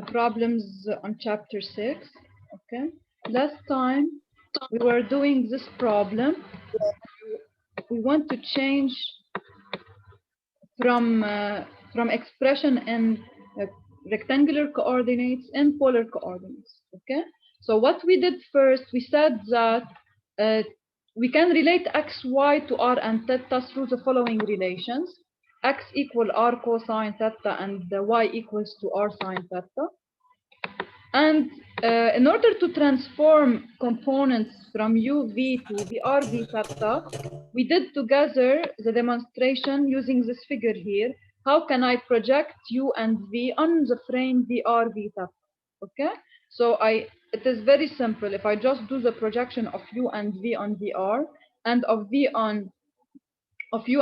problems on chapter 6. Okay. Last time we were doing this problem. We want to change from expression in rectangular coordinates and polar coordinates. Okay. So what we did first, we said that we can relate x, y to r and theta through the following relations. X equal r cosine theta and y equals to r sine theta. And in order to transform components from uv to vrv theta, we did together the demonstration using this figure here. How can I project u and v on the frame vrv theta? Okay, so it is very simple. If I just do the projection of u and v on vr and of u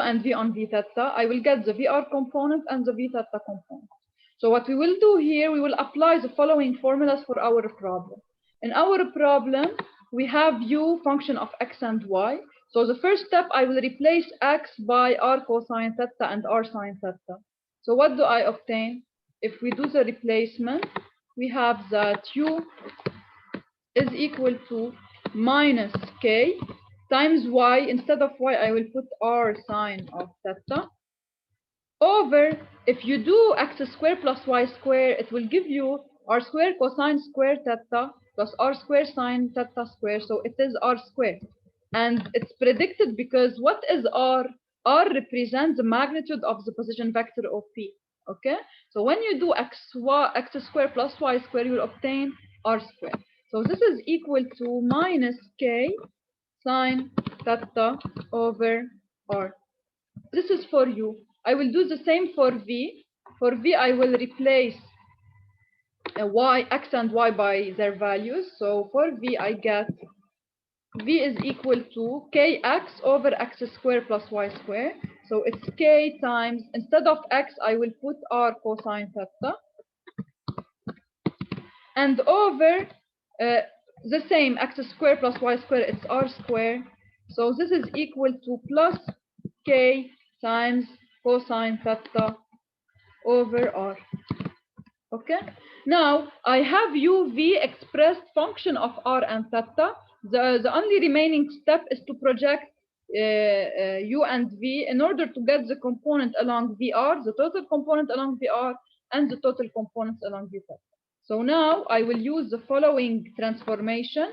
and v on v theta, I will get the vr component and the v theta component. So what we will do here, we will apply the following formulas for our problem. In our problem, we have u function of x and y. So the first step, I will replace x by r cosine theta and r sine theta. So what do I obtain? If we do the replacement, we have that u is equal to minus k times y. Instead of y, I will put r sine of theta over, if you do x squared plus y squared, it will give you r squared cosine squared theta plus r squared sine theta squared. So it is r squared. And it's predicted because what is r? R represents the magnitude of the position vector of P. Okay? So when you do x squared plus y squared, you will obtain r squared. So this is equal to minus k sine theta over r. This is for u. I will do the same for v. For v, I will replace x and y by their values. So for v, I get v is equal to kx over x squared plus y squared. So it's k times, instead of x, I will put r cosine theta. And over the same, x squared plus y squared, it's r squared. So this is equal to plus k times cosine theta over r. Okay, now I have uv expressed function of r and theta. The only remaining step is to project u and v in order to get the component along vr, the total component along vr, and the total components along v theta. So now I will use the following transformation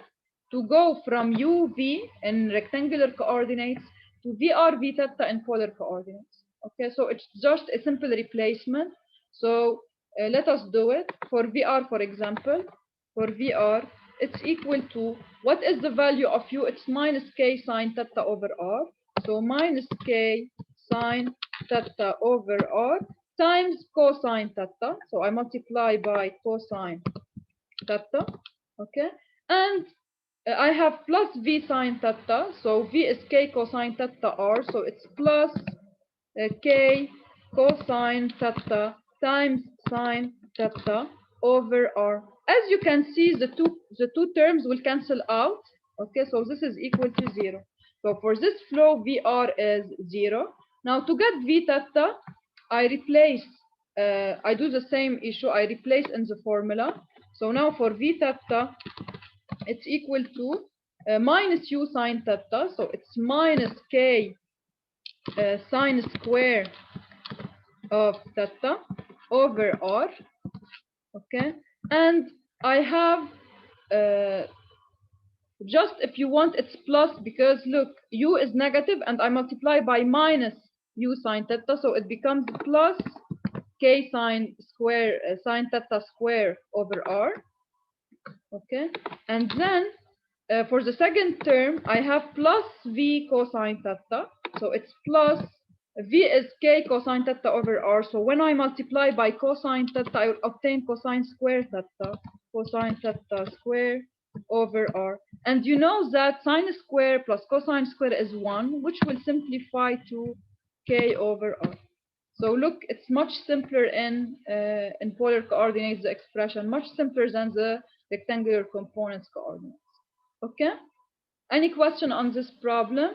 to go from uv in rectangular coordinates to vr v theta in polar coordinates. Okay, so it's just a simple replacement. So let us do it. For VR, for example, for VR, it's equal to, what is the value of u? It's minus k sine theta over r. So minus k sine theta over r times cosine theta. So I multiply by cosine theta. Okay, and I have plus v sine theta. So v is k cosine theta r. So it's plus k cosine theta times sine theta over r. As you can see, the two terms will cancel out. Okay, so this is equal to 0. So for this flow, VR is 0. Now to get v theta, I replace, I do the same issue. I replace in the formula. So now for v theta, it's equal to minus u sine theta. So it's minus k sine square of theta over r. Okay, and I have just, if you want, it's plus, because look, u is negative and I multiply by minus u sine theta, so it becomes plus k sine square sine theta square over r. Okay, and then for the second term, I have plus v cosine theta, so it's plus v is k cosine theta over r. So when I multiply by cosine theta, I will obtain cosine square theta, cosine theta square over r. And you know that sine square plus cosine square is 1, which will simplify to k over r. So look, it's much simpler in polar coordinates, the expression, much simpler than the rectangular components coordinates. Okay? Any question on this problem?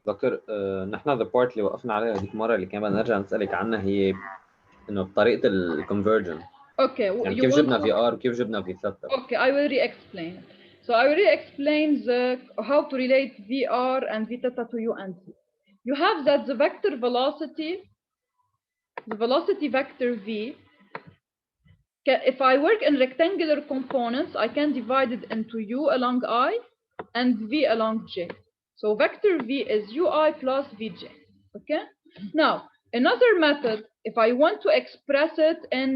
دكتور نحن the part اللي وقفنا عليها ديك المره اللي كمان نرجع نسالك عنها هي انه بطريقه الكونفرجن. Okay, يعني you كيف want جبنا to... في ار وكيف جبنا في ثيتا؟ Okay, I will re-explain it. So I will re-explain how to relate VR and V theta to U and V. You have that the vector velocity, the velocity vector V, if I work in rectangular components, I can divide it into U along I and V along J. So vector V is UI plus Vj. Okay? Now, another method, if I want to express it in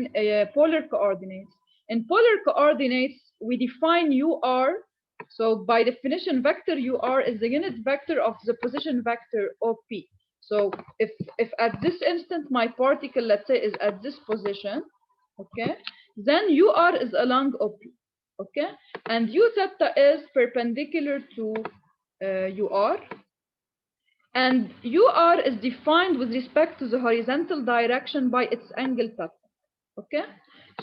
polar coordinates. In polar coordinates, we define UR. So by definition, vector UR is the unit vector of the position vector OP. So if at this instant my particle, let's say, is at this position, okay, then UR is along OP, okay, and U theta is perpendicular to UR, and UR is defined with respect to the horizontal direction by its angle theta, okay.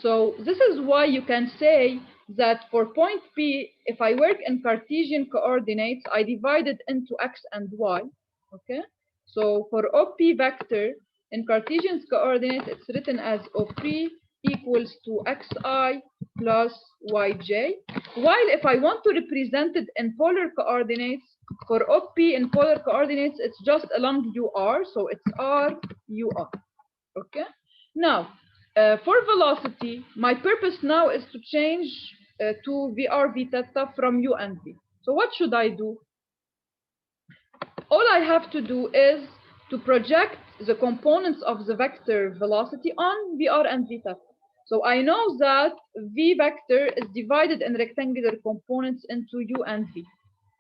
So this is why you can say that for point P, if I work in Cartesian coordinates, I divide it into X and Y, okay. So for OP vector in Cartesian coordinates, it's written as OP equals to Xi plus Yj. While if I want to represent it in polar coordinates, for OP in polar coordinates, it's just along UR, so it's R, UR, okay. Now, for velocity, my purpose now is to change to VR V theta from U and V. So what should I do? All I have to do is to project the components of the vector velocity on VR and V theta. So I know that V vector is divided in rectangular components into U and V.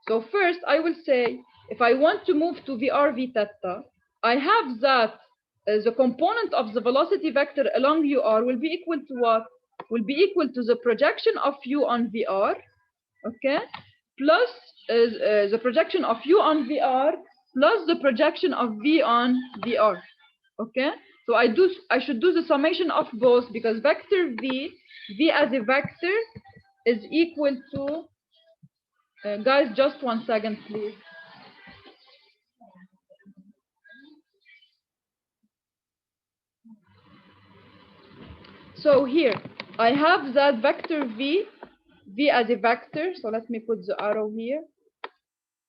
So first I will say, if I want to move to VR V theta, I have that the component of the velocity vector along UR will be equal to what? Will be equal to the projection of U on VR, okay, plus the projection of U on VR plus the projection of V on VR, okay. So I should do the summation of both, because vector V as a vector is equal to guys, just 1 second, please. So here I have that vector V as a vector. So let me put the arrow here.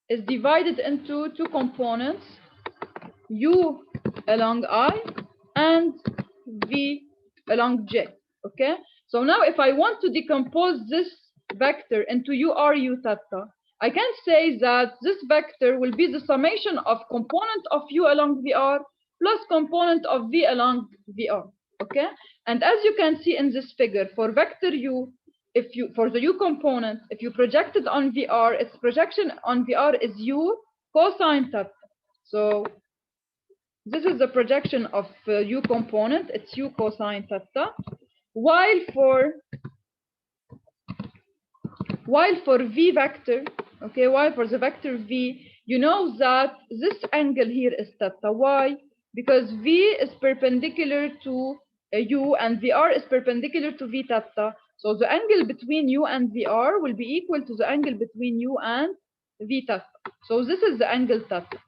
Is divided into two components, U along I and V along J. Okay. So now if I want to decompose this vector into UR U theta, I can say that this vector will be the summation of component of U along VR plus component of V along VR. Okay. And as you can see in this figure, for vector U, for the U component, if you project it on VR, its projection on VR is U cosine theta. So this is the projection of U component, it's U cosine theta. While for V vector, okay, while for the vector V, you know that this angle here is theta. Why? Because V is perpendicular to U and VR is perpendicular to V theta. So the angle between U and VR will be equal to the angle between U and V theta. So this is the angle theta.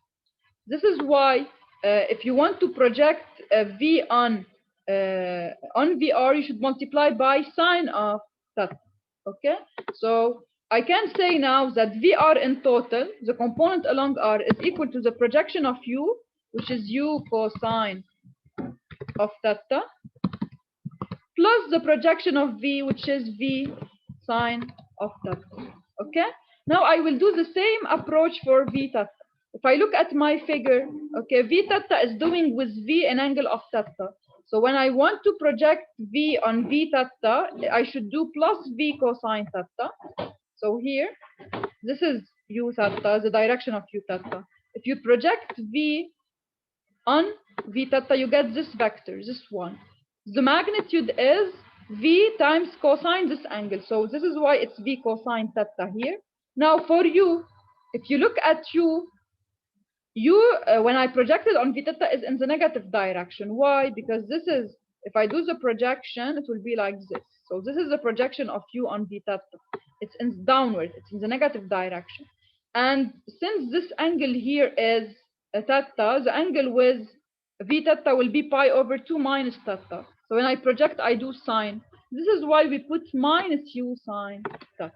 This is why if you want to project V on VR, you should multiply by sine of theta. Okay, so I can say now that VR in total, the component along R, is equal to the projection of U, which is U cosine of theta, plus the projection of V, which is V sine of theta. Okay, now I will do the same approach for V theta. If I look at my figure, okay, V theta is doing with V an angle of theta. So when I want to project V on V theta, I should do plus V cosine theta. So here, this is U theta, the direction of U theta. If you project V on V theta, you get this vector, this one. The magnitude is V times cosine this angle. So this is why it's V cosine theta here. Now for U, if you look at U, when I projected on V theta is in the negative direction. Why? Because this is, if I do the projection, it will be like this. So this is the projection of U on V theta. It's in downward, it's in the negative direction. And since this angle here is theta, the angle with V theta will be pi over 2 minus theta. So when I project, I do sine. This is why we put minus u sine theta.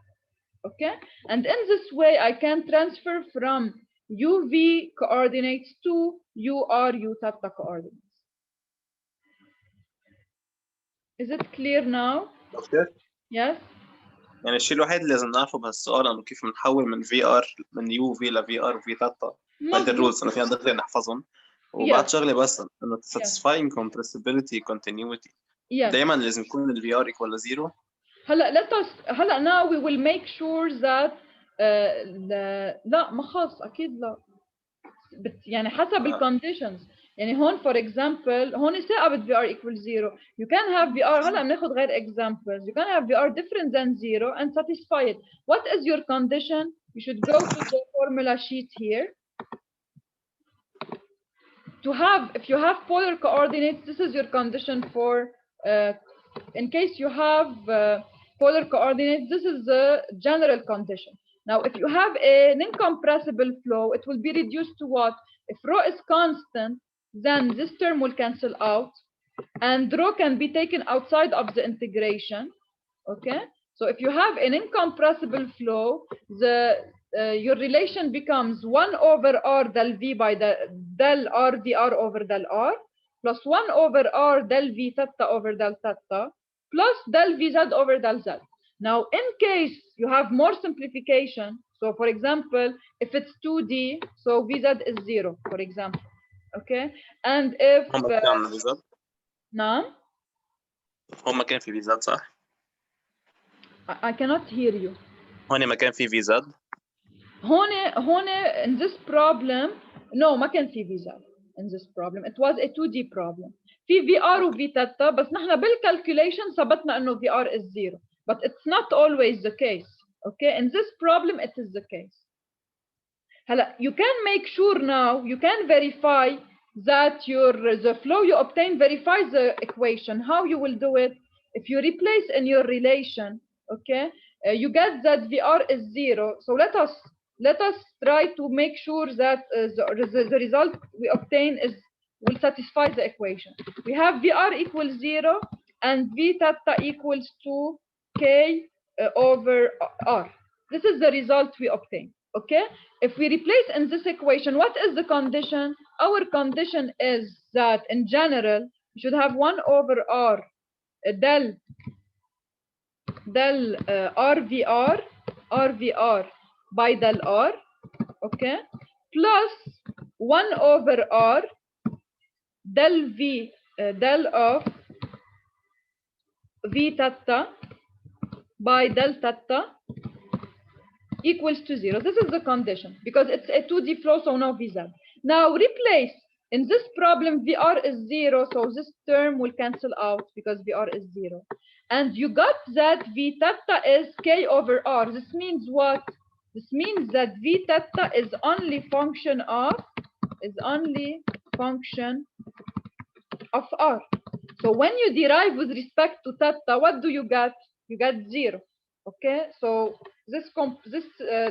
Okay, and in this way I can transfer from uv coordinates to ur u theta coordinates. Is it clear now? دكتور Yes. يعني الشيء الوحيد اللي لازم نعرفه بهالسؤال انه كيف بنحول من في ار من يو في لفي ار وفي ثيتا. هيدي الرولز انه فينا نقدر نحفظهم. وبعد Yes. شغله بس انه Yes. satisfying compressibility continuity Yes. دائما لازم يكون الفي ار equal لزيرو. هلا now we will make sure that لا ما خلص اكيد لا، يعني حسب الكونديشنز. يعني هون for example هون ثابت VR equals 0. You can have VR، هلا بناخذ غير examples. You can have VR different than 0 and satisfy it. What is your condition? You should go to the formula sheet here. To have, if you have polar coordinates, this is your condition for in case you have polar coordinates, this is the general condition. Now, if you have an incompressible flow, it will be reduced to what? If rho is constant, then this term will cancel out, and rho can be taken outside of the integration. Okay? So if you have an incompressible flow, your relation becomes 1 over r del v by the del r dr over del r plus 1 over r del v theta over del theta plus del vz over del z. Now, in case you have more simplification, so for example, if it's 2D, so vz is 0, for example. Okay? And if هم كان عندنا في زد. نعم هم كان في في زد صح؟ I cannot hear you. هون ما كان في في زد. هون in this problem no ما كان في v z. In this problem it was a 2D problem. في VR و v theta، بس نحن بالcalculation ثبتنا انه VR is 0. But it's not always the case. Okay, in this problem it is the case. هلا you can make sure now, you can verify that the flow you obtain verifies the equation. How you will do it? If you replace in your relation, okay, you get that VR is 0. So let us try to make sure that the result we obtain will satisfy the equation. We have VR equals 0 and v theta equals to k over r. This is the result we obtain. Okay, if we replace in this equation, what is the condition? Our condition is that in general you should have 1 over r del rvr by del r, okay, plus 1 over r del v del of v theta by del theta equals to 0. This is the condition because it's a 2D flow, so no Vz. Now replace in this problem VR is 0, so this term will cancel out because VR is 0. And you got that V theta is K over R. This means what? This means that V theta is only function of R. So when you derive with respect to theta, what do you get? You get 0. Okay, so this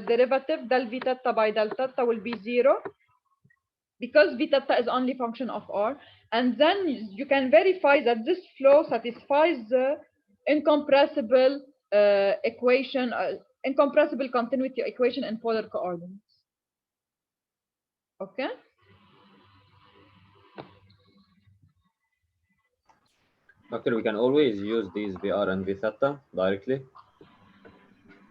derivative del v theta by del theta will be 0 because v theta is only function of R, and then you can verify that this flow satisfies the incompressible equation, incompressible continuity equation in polar coordinates. Okay. Doctor, we can always use these VR and V theta directly.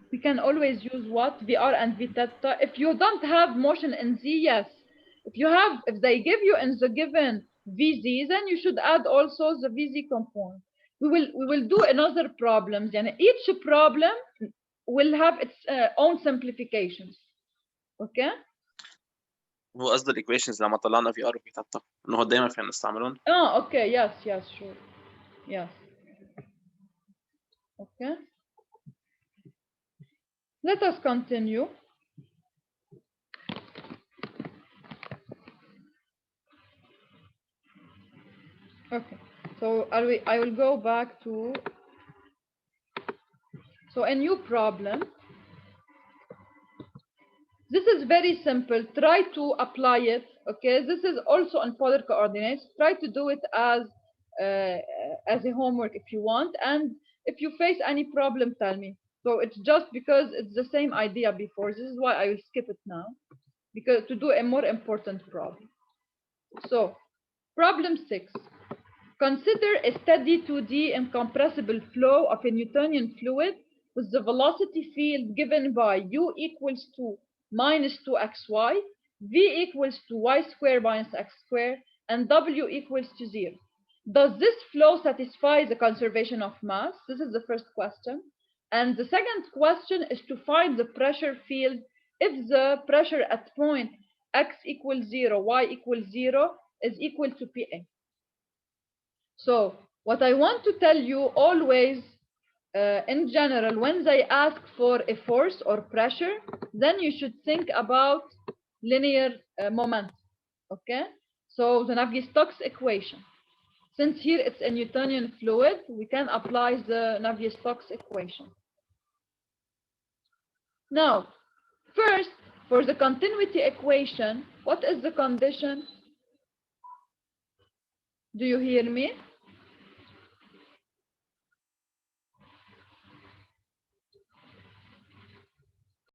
We can always use what? VR and V theta. If you don't have motion in Z, yes. If they give you in the given VZ, then you should add also the VZ component. We will do another problems. And each problem will have its own simplifications. Okay? هو قصد الايكويشنز لما طلعنا في ار وفي ثيتا انه دايما فينا نستعملهم. Okay, yes, sure. Yes. Okay. Let us continue. Okay, so I will go back to, so a new problem. This is very simple. Try to apply it. Okay, this is also on polar coordinates. Try to do it as a homework if you want, and If you face any problem, tell me. So it's just because it's the same idea before. This is why I will skip it now, because to do a more important problem. So problem 6. Consider a steady 2D incompressible flow of a Newtonian fluid with the velocity field given by u equals to minus 2xy, v equals to y squared minus x squared, and w equals to 0. Does this flow satisfy the conservation of mass? This is the first question. And the second question is to find the pressure field if the pressure at point x equals 0, y equals 0 is equal to PA. So what I want to tell you always, in general, when they ask for a force or pressure, then you should think about linear momentum. Okay? So the Navier-Stokes equation. Since here it's a Newtonian fluid, we can apply the Navier-Stokes equation. Now, first, for the continuity equation, what is the condition? Do you hear me?